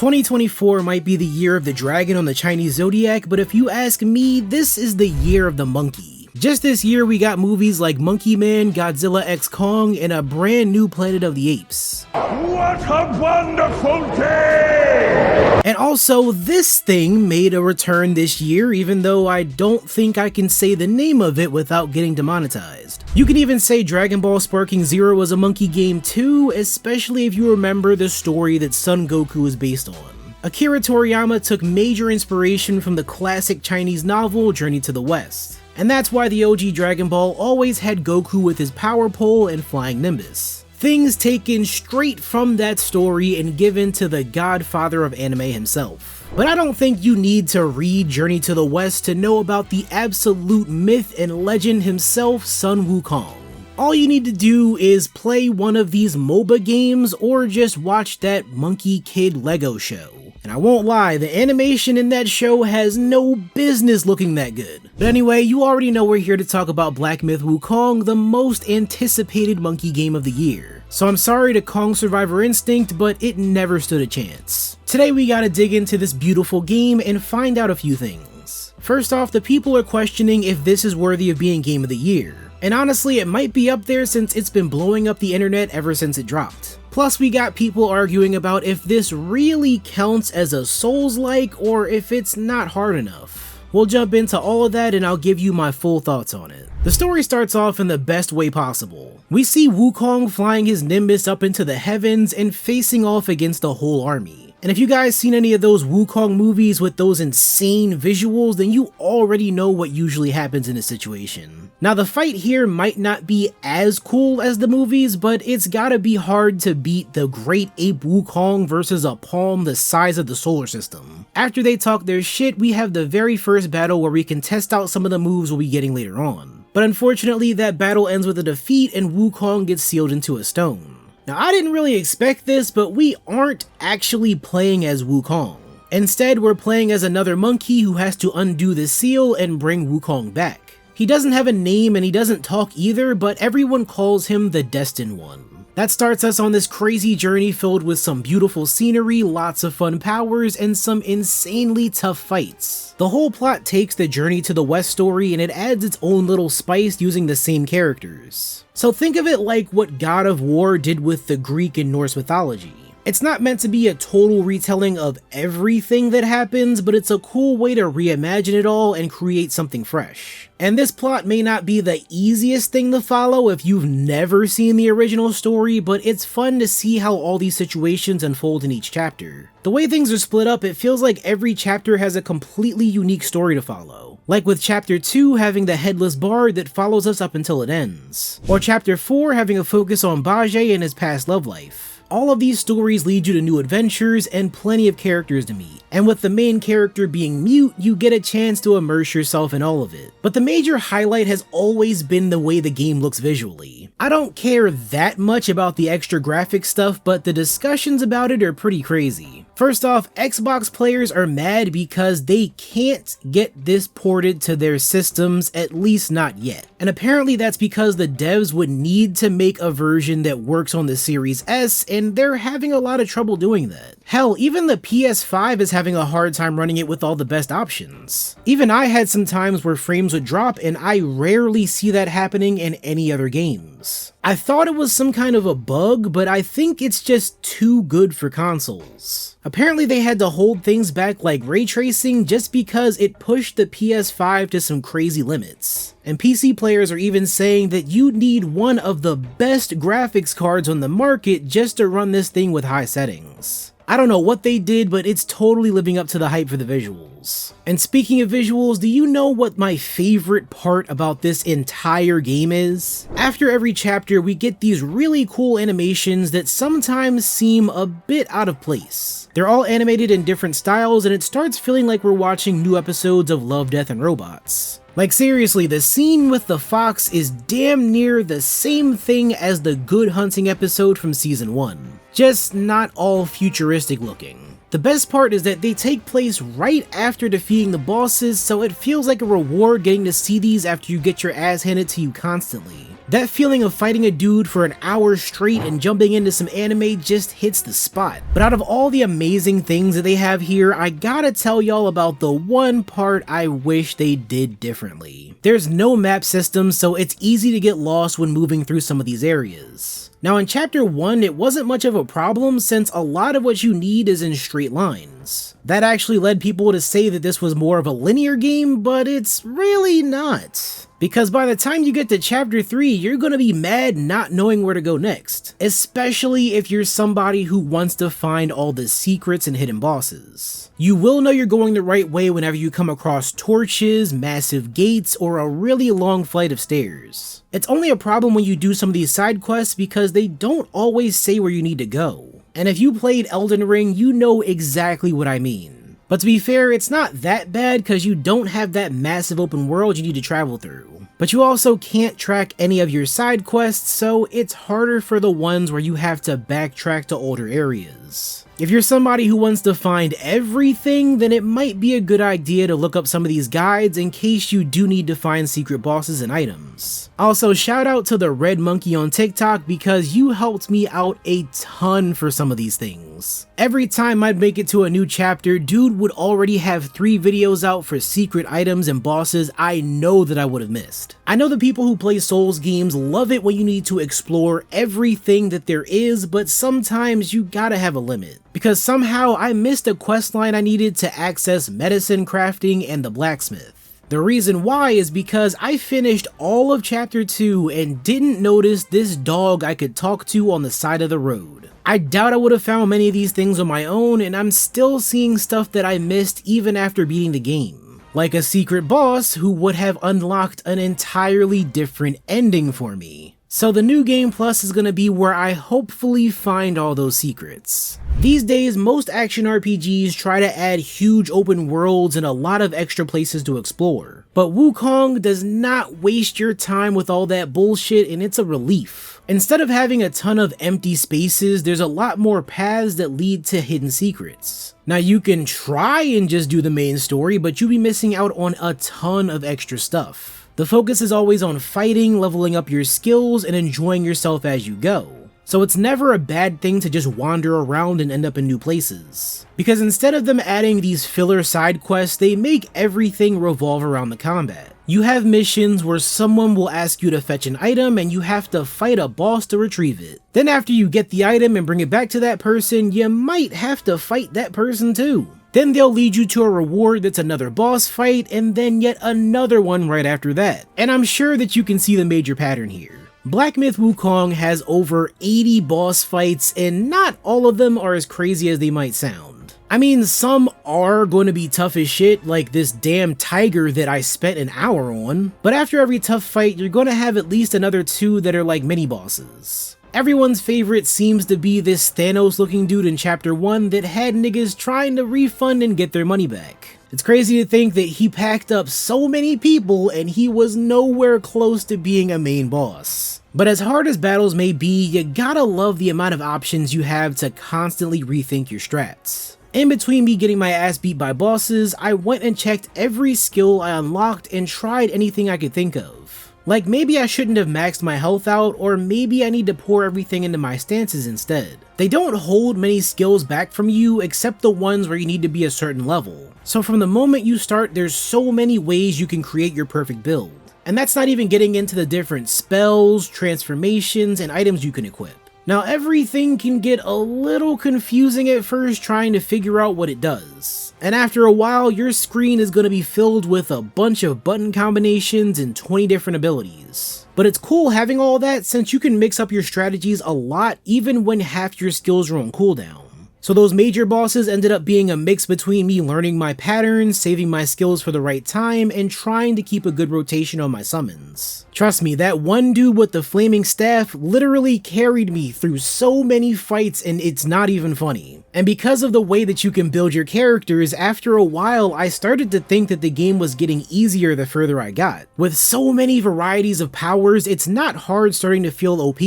2024 might be the year of the dragon on the Chinese zodiac, but if you ask me, this is the year of the monkey. Just this year we got movies like Monkey Man, Godzilla x Kong, and a brand new Planet of the Apes. What a wonderful day! And also, this thing made a return this year, even though I don't think I can say the name of it without getting demonetized. You can even say Dragon Ball Sparking Zero was a monkey game too, especially if you remember the story that Son Goku is based on. Akira Toriyama took major inspiration from the classic Chinese novel Journey to the West. And that's why the OG Dragon Ball always had Goku with his power pole and flying Nimbus. Things taken straight from that story and given to the godfather of anime himself. But I don't think you need to read Journey to the West to know about the absolute myth and legend himself, Sun Wukong. All you need to do is play one of these MOBA games or just watch that Monkey Kid Lego show. And I won't lie, the animation in that show has no business looking that good. But anyway, you already know we're here to talk about Black Myth Wukong, the most anticipated monkey game of the year. So I'm sorry to Kong Survivor Instinct, but it never stood a chance. Today we gotta dig into this beautiful game and find out a few things. First off, the people are questioning if this is worthy of being Game of the Year. And honestly, it might be up there since it's been blowing up the internet ever since it dropped. Plus, we got people arguing about if this really counts as a Souls-like or if it's not hard enough. We'll jump into all of that and I'll give you my full thoughts on it. The story starts off in the best way possible. We see Wukong flying his Nimbus up into the heavens and facing off against a whole army. And if you guys seen any of those Wukong movies with those insane visuals, then you already know what usually happens in this situation. Now the fight here might not be as cool as the movies, but it's gotta be hard to beat the Great Ape Wukong versus a palm the size of the solar system. After they talk their shit, we have the very first battle where we can test out some of the moves we'll be getting later on. But unfortunately, that battle ends with a defeat and Wukong gets sealed into a stone. Now I didn't really expect this, but we aren't actually playing as Wukong. Instead, we're playing as another monkey who has to undo the seal and bring Wukong back. He doesn't have a name and he doesn't talk either, but everyone calls him the Destined One. That starts us on this crazy journey filled with some beautiful scenery, lots of fun powers, and some insanely tough fights. The whole plot takes the Journey to the West story and it adds its own little spice using the same characters. So think of it like what God of War did with the Greek and Norse mythology. It's not meant to be a total retelling of everything that happens, but it's a cool way to reimagine it all and create something fresh. And this plot may not be the easiest thing to follow if you've never seen the original story, but it's fun to see how all these situations unfold in each chapter. The way things are split up, it feels like every chapter has a completely unique story to follow. Like with chapter 2 having the headless bard that follows us up until it ends. Or chapter 4 having a focus on Bajie and his past love life. All of these stories lead you to new adventures and plenty of characters to meet. And with the main character being mute, you get a chance to immerse yourself in all of it. But the major highlight has always been the way the game looks visually. I don't care that much about the extra graphic stuff, but the discussions about it are pretty crazy. First off, Xbox players are mad because they can't get this ported to their systems, at least not yet. And apparently that's because the devs would need to make a version that works on the Series S, and they're having a lot of trouble doing that. Hell, even the PS5 is having a hard time running it with all the best options. Even I had some times where frames would drop, and I rarely see that happening in any other games. I thought it was some kind of a bug, but I think it's just too good for consoles. Apparently they had to hold things back like ray tracing just because it pushed the PS5 to some crazy limits. And PC players are even saying that you need one of the best graphics cards on the market just to run this thing with high settings. I don't know what they did, but it's totally living up to the hype for the visuals. And speaking of visuals, do you know what my favorite part about this entire game is? After every chapter, we get these really cool animations that sometimes seem a bit out of place. They're all animated in different styles, and it starts feeling like we're watching new episodes of Love, Death, and Robots. Like seriously, the scene with the fox is damn near the same thing as the Good Hunting episode from season 1. Just not all futuristic looking. The best part is that they take place right after defeating the bosses, so it feels like a reward getting to see these after you get your ass handed to you constantly. That feeling of fighting a dude for an hour straight and jumping into some anime just hits the spot. But out of all the amazing things that they have here, I gotta tell y'all about the one part I wish they did differently. There's no map system, so it's easy to get lost when moving through some of these areas. Now in chapter 1, it wasn't much of a problem since a lot of what you need is in straight lines. That actually led people to say that this was more of a linear game, but it's really not. Because by the time you get to chapter 3, you're gonna be mad not knowing where to go next. Especially if you're somebody who wants to find all the secrets and hidden bosses. You will know you're going the right way whenever you come across torches, massive gates, or a really long flight of stairs. It's only a problem when you do some of these side quests because they don't always say where you need to go. And if you played Elden Ring, you know exactly what I mean. But to be fair, it's not that bad because you don't have that massive open world you need to travel through. But you also can't track any of your side quests, so it's harder for the ones where you have to backtrack to older areas. If you're somebody who wants to find everything, then it might be a good idea to look up some of these guides in case you do need to find secret bosses and items. Also, shout out to the Red Monkey on TikTok because you helped me out a ton for some of these things. Every time I'd make it to a new chapter, dude would already have 3 videos out for secret items and bosses I know that I would have missed. I know the people who play Souls games love it when you need to explore everything that there is, but sometimes you gotta have a limit. Because somehow I missed a questline I needed to access medicine crafting and the blacksmith. The reason why is because I finished all of chapter 2 and didn't notice this dog I could talk to on the side of the road. I doubt I would have found many of these things on my own, and I'm still seeing stuff that I missed even after beating the game. Like a secret boss who would have unlocked an entirely different ending for me. So the new game plus is gonna be where I hopefully find all those secrets. These days, most action RPGs try to add huge open worlds and a lot of extra places to explore. But Wukong does not waste your time with all that bullshit, and it's a relief. Instead of having a ton of empty spaces, there's a lot more paths that lead to hidden secrets. Now you can try and just do the main story, but you'll be missing out on a ton of extra stuff. The focus is always on fighting, leveling up your skills, and enjoying yourself as you go. So it's never a bad thing to just wander around and end up in new places. Because instead of them adding these filler side quests, they make everything revolve around the combat. You have missions where someone will ask you to fetch an item and you have to fight a boss to retrieve it. Then after you get the item and bring it back to that person, you might have to fight that person too. Then they'll lead you to a reward that's another boss fight, and then yet another one right after that. And I'm sure that you can see the major pattern here. Myth Wukong has over 80 boss fights, and not all of them are as crazy as they might sound. I mean, some are going to be tough as shit, like this damn tiger that I spent an hour on, but after every tough fight, you're going to have at least another 2 that are like mini bosses. Everyone's favorite seems to be this Thanos looking dude in chapter 1 that had niggas trying to refund and get their money back. It's crazy to think that he packed up so many people and he was nowhere close to being a main boss. But as hard as battles may be, you gotta love the amount of options you have to constantly rethink your strats. In between me getting my ass beat by bosses, I went and checked every skill I unlocked and tried anything I could think of. Like maybe I shouldn't have maxed my health out, or maybe I need to pour everything into my stances instead. They don't hold many skills back from you except the ones where you need to be a certain level. So from the moment you start, there's so many ways you can create your perfect build. And that's not even getting into the different spells, transformations, and items you can equip. Now everything can get a little confusing at first trying to figure out what it does. And after a while, your screen is going to be filled with a bunch of button combinations and 20 different abilities. But it's cool having all that since you can mix up your strategies a lot even when half your skills are on cooldown. So those major bosses ended up being a mix between me learning my patterns, saving my skills for the right time, and trying to keep a good rotation on my summons. Trust me, that one dude with the flaming staff literally carried me through so many fights, and it's not even funny. And because of the way that you can build your characters, after a while I started to think that the game was getting easier the further I got. With so many varieties of powers, it's not hard starting to feel OP.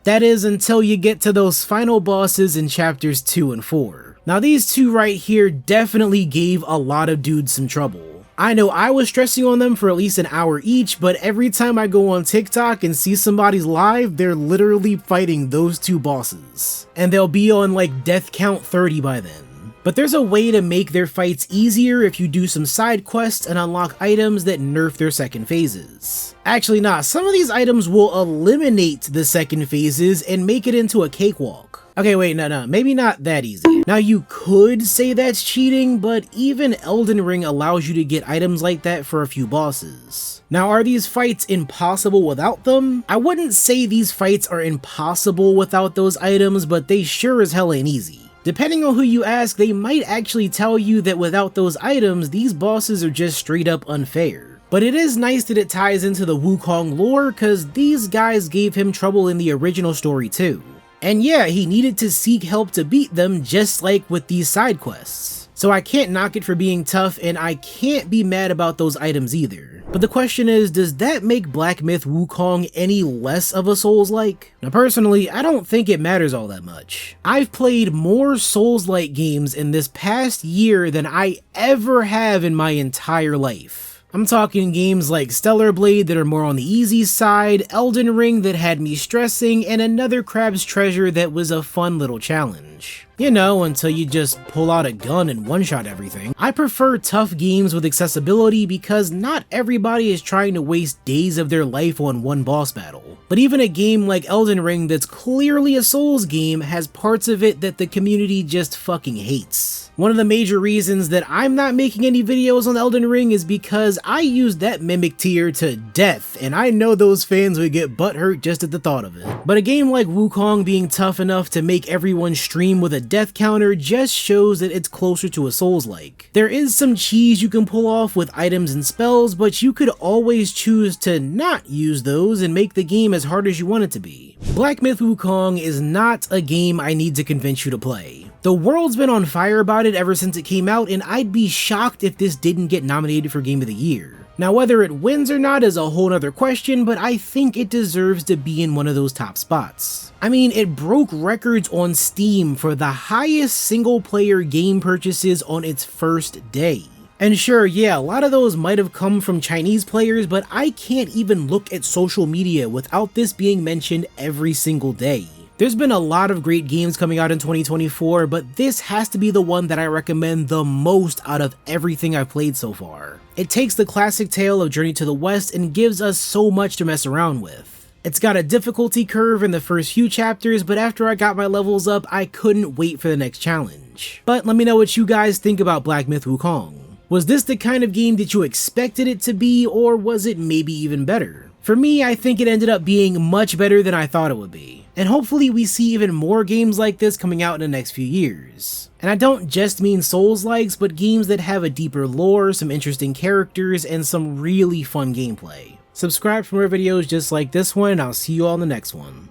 That is until you get to those final bosses in chapters 2 and 4. Now these 2 right here definitely gave a lot of dudes some trouble. I know I was stressing on them for at least an hour each, but every time I go on TikTok and see somebody's live, they're literally fighting those two bosses. And they'll be on like death count 30 by then. But there's a way to make their fights easier if you do some side quests and unlock items that nerf their second phases. Actually not, some of these items will eliminate the second phases and make it into a cakewalk. Okay, wait, no, maybe not that easy. Now you could say that's cheating, but even Elden Ring allows you to get items like that for a few bosses. Now, are these fights impossible without them? I wouldn't say these fights are impossible without those items, but they sure as hell ain't easy. Depending on who you ask, they might actually tell you that without those items, these bosses are just straight up unfair. But it is nice that it ties into the Wukong lore, cause these guys gave him trouble in the original story too. And yeah, he needed to seek help to beat them, just like with these side quests. So I can't knock it for being tough, and I can't be mad about those items either. But the question is, does that make Black Myth Wukong any less of a Souls-like? Now personally, I don't think it matters all that much. I've played more Souls-like games in this past year than I ever have in my entire life. I'm talking games like Stellar Blade that are more on the easy side, Elden Ring that had me stressing, and another Crab's Treasure that was a fun little challenge. You know, until you just pull out a gun and one-shot everything. I prefer tough games with accessibility because not everybody is trying to waste days of their life on one boss battle. But even a game like Elden Ring that's clearly a Souls game has parts of it that the community just fucking hates. One of the major reasons that I'm not making any videos on Elden Ring is because I used that Mimic tier to death, and I know those fans would get butthurt just at the thought of it. But a game like Wukong being tough enough to make everyone stream with a death counter just shows that it's closer to a Souls-like. There is some cheese you can pull off with items and spells, but you could always choose to not use those and make the game as hard as you want it to be. Black Myth Wukong is not a game I need to convince you to play. The world's been on fire about it ever since it came out, and I'd be shocked if this didn't get nominated for Game of the Year. Now whether it wins or not is a whole nother question, but I think it deserves to be in one of those top spots. I mean, it broke records on Steam for the highest single player game purchases on its first day. And sure, yeah, a lot of those might have come from Chinese players, but I can't even look at social media without this being mentioned every single day. There's been a lot of great games coming out in 2024, but this has to be the one that I recommend the most out of everything I've played so far. It takes the classic tale of Journey to the West and gives us so much to mess around with. It's got a difficulty curve in the first few chapters, but after I got my levels up, I couldn't wait for the next challenge. But let me know what you guys think about Black Myth Wukong. Was this the kind of game that you expected it to be, or was it maybe even better? For me, I think it ended up being much better than I thought it would be. And hopefully we see even more games like this coming out in the next few years. And I don't just mean Souls-likes, but games that have a deeper lore, some interesting characters, and some really fun gameplay. Subscribe for more videos just like this one, and I'll see you all in the next one.